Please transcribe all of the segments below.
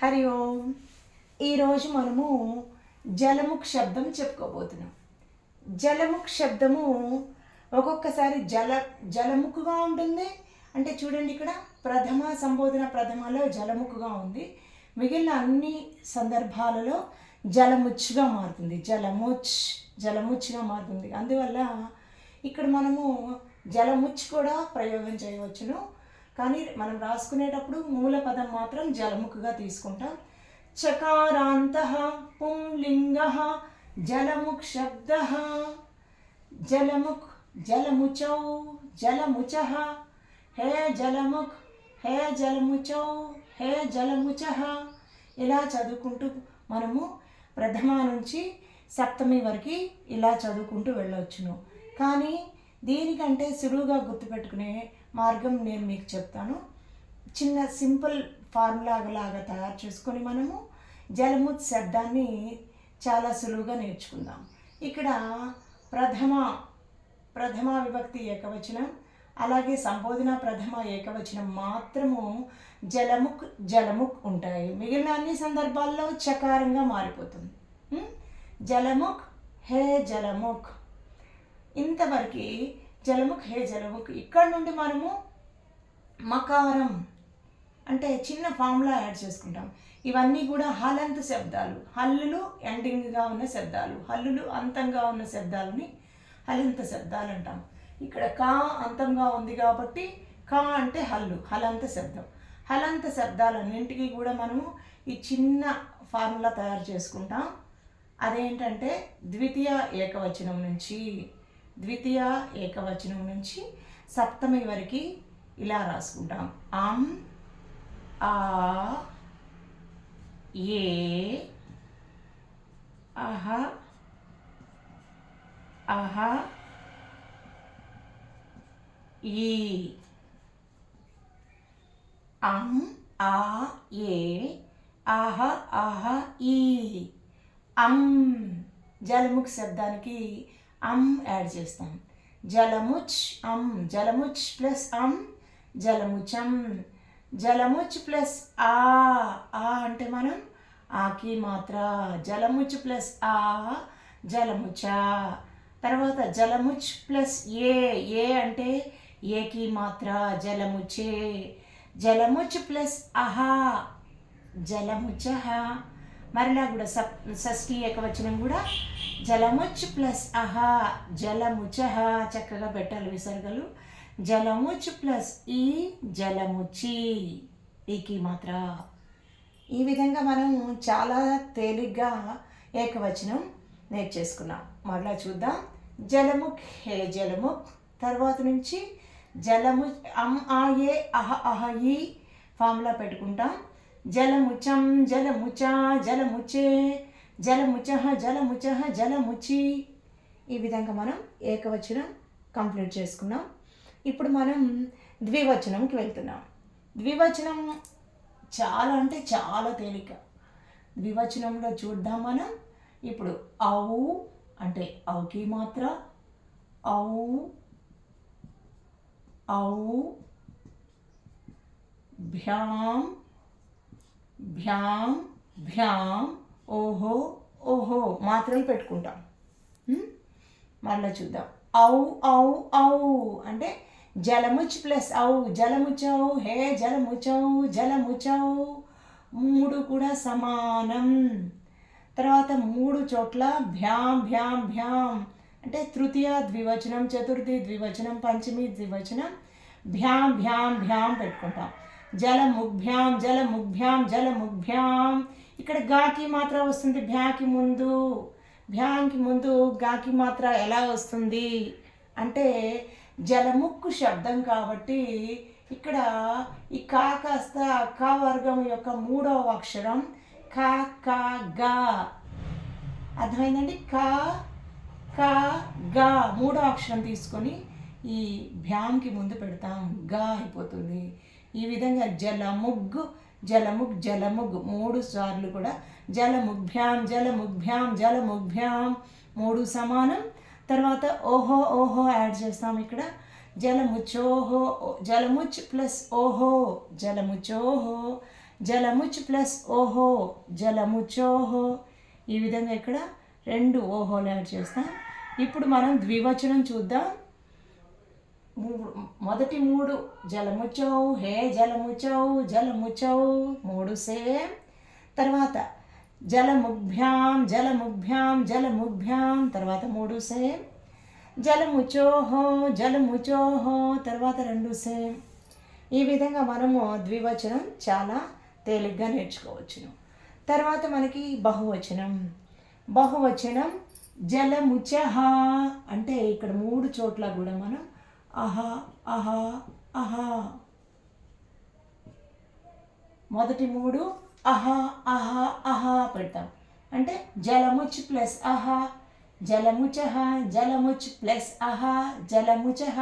హరి ఓం. ఈరోజు మనము జలముఖ్ శబ్దం చెప్పుకోబోతున్నాం. జలముఖ్ శబ్దము ఒక్కొక్కసారి జలముఖుగా ఉంటుంది. అంటే చూడండి, ఇక్కడ ప్రథమ సంబోధన ప్రథమలో జలముఖుగా ఉంది, మిగిలిన అన్ని సందర్భాలలో జలముచ్చుగా మారుతుంది. జలముచ్చుగా మారుతుంది. అందువల్ల ఇక్కడ మనము జలముచ్చు కూడా ప్రయోగం చేయవచ్చును. కానీ మనం రాసుకునేటప్పుడు మూల పదం మాత్రం జలముఖగా తీసుకుంటాం. చకారాంతః పుంలింగః జలముఖ్ శబ్దః. జలముఖ్, జలముచౌ, జలముచః. హే జలముఖ్, హే జలముచౌ, హే జలముచః. ఇలా చదువుకుంటూ మనము ప్రథమ నుంచి సప్తమి వరకు ఇలా చదువుకుంటూ వెళ్ళవచ్చును. కానీ దీనికంటే సులువుగా గుర్తుపెట్టుకునే మార్గం నేను మీకు చెప్తాను. చిన్న సింపుల్ ఫార్ములా లాగా తయారు చేసుకొని మనము జలముత్ శబ్దాన్ని చాలా సులువుగా నేర్చుకుందాం. ఇక్కడ ప్రథమ విభక్తి ఏకవచనం, అలాగే సంబోధన ప్రథమ ఏకవచనం మాత్రము జలముఖ్ ఉంటాయి. మిగిలిన అన్ని సందర్భాల్లో చకారంగా మారిపోతుంది. జలముఖ్, హే జలముఖ్, ఇంతవరకు జలముఖ్, హే జలముఖ్. ఇక్కడ నుండి మనము మకారం అంటే చిన్న ఫార్ములా యాడ్ చేసుకుంటాం. ఇవన్నీ కూడా హలంత శబ్దాలు. హల్లులు ఎండింగ్గా ఉన్న శబ్దాలు, హల్లులు అంతంగా ఉన్న శబ్దాలని హలంత శబ్దాలు అంటాం. ఇక్కడ కా అంతంగా ఉంది కాబట్టి కా అంటే హలంత శబ్దం. హలంత శబ్దాలన్నింటికి కూడా మనము ఈ చిన్న ఫార్ములా తయారు చేసుకుంటాం. అదేంటంటే ద్వితీయ ఏకవచనం నుంచి సప్తమి వరకు ఇలా రాసుకుంటాం. అం, ఆ, ఏ, అహ, అహ, ఈ. అం, ఆ, ఏ, అహ, అహ, ఈ. అం, జలముఖ్ శబ్దానికి అం యాడ్ చేస్తాం. జలముచ్, అం, జలముచ్ ప్లస్ అం, జలముచం. జలముచ్ ప్లస్ ఆ అంటే మనం ఆకి మాత్ర. జలముచ్ ప్లస్ ఆ, జలముచ. తర్వాత జలముచ్ ప్లస్ ఏ అంటే ఏకి మాత్ర, జలముచే. జలముచ్ ప్లస్ అహ, జలముచహ. మరలా కూడా షష్ఠీ ఏకవచనం కూడా జలముచ్ ప్లస్ అహ, జలముచహ. చక్కగా పెట్టాలి విసర్గలు. జలముచ్ ప్లస్ ఈ, జలముచి, ఈకి మాత్ర. ఈ విధంగా మనం చాలా తేలిగ్గా ఏకవచనం నేర్చేసుకున్నాం. మరలా చూద్దాం. జలముఖ్, హే జలముఖ్. తర్వాత నుంచి జలము అం, ఆ, ఏ, అహ, అహ, ఈ ఫార్ములా పెట్టుకుంటాం. జలముచం, జలముచ, జలముచే, జలముచహ, జలముచహ, జలముచి. ఈ విధంగా మనం ఏకవచనం కంప్లీట్ చేసుకున్నాం. ఇప్పుడు మనం ద్వివచనంకి వెళ్తున్నాం. ద్వివచనం చాలా అంటే చాలా తేలిక. ద్వివచనంలో చూద్దాం మనం. ఇప్పుడు ఔ అంటే ఔకి మాత్ర, ఔ, ఔ, భ్యాం, భ్యాం, భ్యాం, ఓహో, ఓహో మాత్రలు పెట్టుకుంటాం. మళ్ళీ చూద్దాం. ఔ, ఔ, ఔ అంటే జలముచ్ ప్లస్ ఔ, జలముచౌ, హే జలముచౌ, జలముచౌ. మూడు కూడా సమానం. తర్వాత మూడు చోట్ల భ్యాం, భ్యాం, భ్యాం అంటే తృతీయ ద్వివచనం, చతుర్థి ద్వివచనం, పంచమి ద్వివచనం. భ్యాం, భ్యాం, భ్యాం పెట్టుకుంటాం. జలముగ్భ్యాం, జలముగ్భ్యాం, జలముగ్భ్యాం. ఇక్కడ గాకి మాత్ర వస్తుంది భ్యాకి ముందు. భ్యాంకి ముందు గాకి మాత్ర ఎలా వస్తుంది అంటే జలముక్కు శబ్దం కాబట్టి ఇక్కడ ఈ కా కాస్త కా వర్గం యొక్క మూడవ అక్షరం కా, కా, గా. అర్థమైందండి? కా, కా, గా మూడో అక్షరం తీసుకొని ఈ భ్యాంకి ముందు పెడతాం, గా అయిపోతుంది. ఈ విధంగా జలముగ్, జలముగ్, జలముగ్ మూడు సార్లు కూడా జలముగ్భ్యాం, జలముగ్భ్యాం, జలముగ్భ్యాం మూడు సమానం. తర్వాత ఓహో, ఓహో యాడ్ చేస్తాం. ఇక్కడ జలముచోహో, జలముచ్ ప్లస్ ఓహో, జలముచోహో, జలముచ్ ప్లస్ ఓహో జలముచోహో. ఈ విధంగా ఇక్కడ 2 ఓహోలు యాడ్ చేస్తాం. ఇప్పుడు మనం ద్వివచనం చూద్దాం. మొదటి 3 జలముచౌ హే జలముచౌ జలముచౌ 3 సేమ్. తర్వాత జలముగ్భ్యాం జలముగ్భ్యాం జలముగ్భ్యాం తర్వాత 3 సేమ్. జలముచోహో జలముచోహో తర్వాత 2 సేమ్. ఈ విధంగా మనము ద్వివచనం చాలా తేలిగ్గా నేర్చుకోవచ్చును. తర్వాత మనకి బహువచనం. బహువచనం జలముచహ అంటే ఇక్కడ 3 చోట్ల కూడా మనం అహా అహా అహా. మొదటి 3 అహా అహా అహా పెడతాం. అంటే జలముచ్ ప్లస్ అహా జలముచహ జలముచ్ ప్లస్ అహా జలముచహ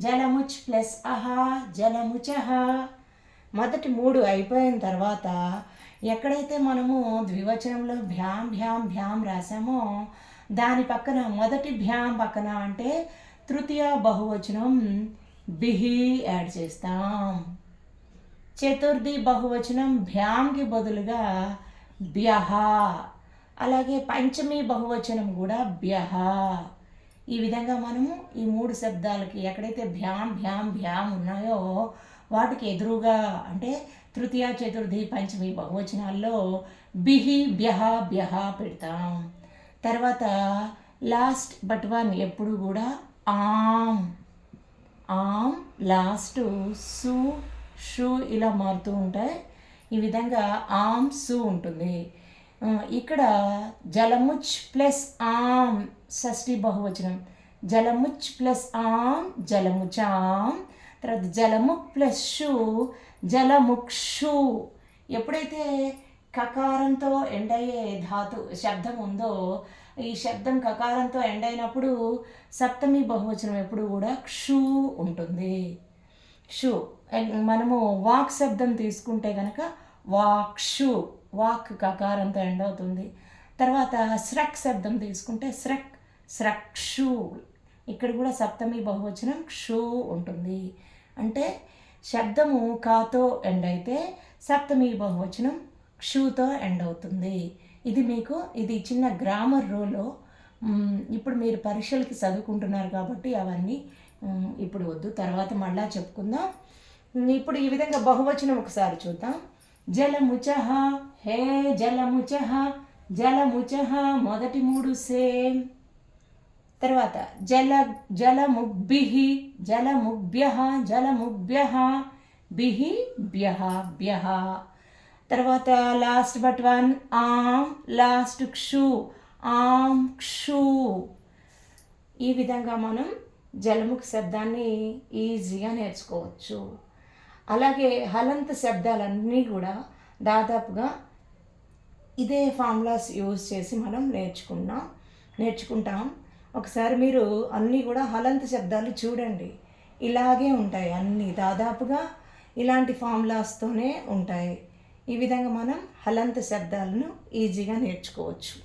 జలముచ్ ప్లస్ అహా జలముచహ. మొదటి 3 అయిపోయిన తర్వాత ఎక్కడైతే మనము ద్వివచనంలో భ్యాం భ్యాం భ్యాం రాసామో దాని పక్కన మొదటి భ్యాం పక్కన అంటే తృతీయ బహువచనం బిహి యాడ్ చేస్తాం. చతుర్థి బహువచనం భ్యాంకి బదులుగా బ్యహ. అలాగే పంచమి బహువచనం కూడా బ్యహ. ఈ విధంగా మనము ఈ 3 శబ్దాలకి ఎక్కడైతే భ్యాం భ్యాం భ్యాం ఉన్నాయో వాటికి ఎదురుగా అంటే తృతీయ చతుర్థి పంచమి బహువచనాల్లో బిహి బ్యహ బ్యహ పెడతాం. తర్వాత లాస్ట్ బట్ 1 ఎప్పుడు కూడా ఆమ్ ఆమ్ లాస్ట్ సు షు ఇలా మారుతూ ఉంటాయి. ఈ విధంగా ఆమ్ సు ఉంటుంది. ఇక్కడ జలముచ్ ప్లస్ ఆమ్ షష్ఠి బహువచనం జలముచ్ ప్లస్ ఆమ్ జలముచాం. తర్వాత జలముక్ ప్లస్ షు జలముక్షు. ఎప్పుడైతే కకారంతో ఎండ్ అయ్యే శబ్దం ఉందో ఈ శబ్దం కకారంతో ఎండ్ అయినప్పుడు సప్తమి బహువచనం ఎప్పుడు కూడా క్షు ఉంటుంది. క్షు. మనము వాక్ శబ్దం తీసుకుంటే కనుక వాక్షు వాక్ కకారంతో ఎండ్ అవుతుంది. తర్వాత స్రక్ శబ్దం తీసుకుంటే స్రక్ స్రక్షు. ఇక్కడ కూడా సప్తమి బహువచనం క్షు ఉంటుంది. అంటే శబ్దము కాతో ఎండ్ అయితే సప్తమి బహువచనం క్షుతో ఎండ్ అవుతుంది. ఇది చిన్న గ్రామర్ రూల్లో. ఇప్పుడు మీరు పరీక్షలకి చదువుకుంటున్నారు కాబట్టి అవన్నీ ఇప్పుడు వద్దు, తర్వాత మళ్ళా చెప్పుకుందాం. ఇప్పుడు ఈ విధంగా బహువచనం ఒకసారి చూద్దాం. జలముచహ హే జలముచహ జలముచహ మొదటి 3 సేమ్. తర్వాత జలముగ్భిహి జలముగ్భ్యః జలముగ్భ్యః బిహి భ్యః భ్యః. తర్వాత లాస్ట్ బట్ 1 ఆమ్ లాస్ట్ క్షు ఆమ్ క్షు. ఈ విధంగా మనం జలముఖ శబ్దాన్ని ఈజీగా నేర్చుకోవచ్చు. అలాగే హలంత శబ్దాలన్నీ కూడా దాదాపుగా ఇదే ఫార్ములాస్ యూజ్ చేసి మనం నేర్చుకుంటాం. ఒకసారి మీరు అన్నీ కూడా హలంత శబ్దాలు చూడండి, ఇలాగే ఉంటాయి. అన్నీ దాదాపుగా ఇలాంటి ఫార్ములాస్తోనే ఉంటాయి. ఈ విధంగా మనం హలంత శబ్దాలను ఈజీగా నేర్చుకోవచ్చు.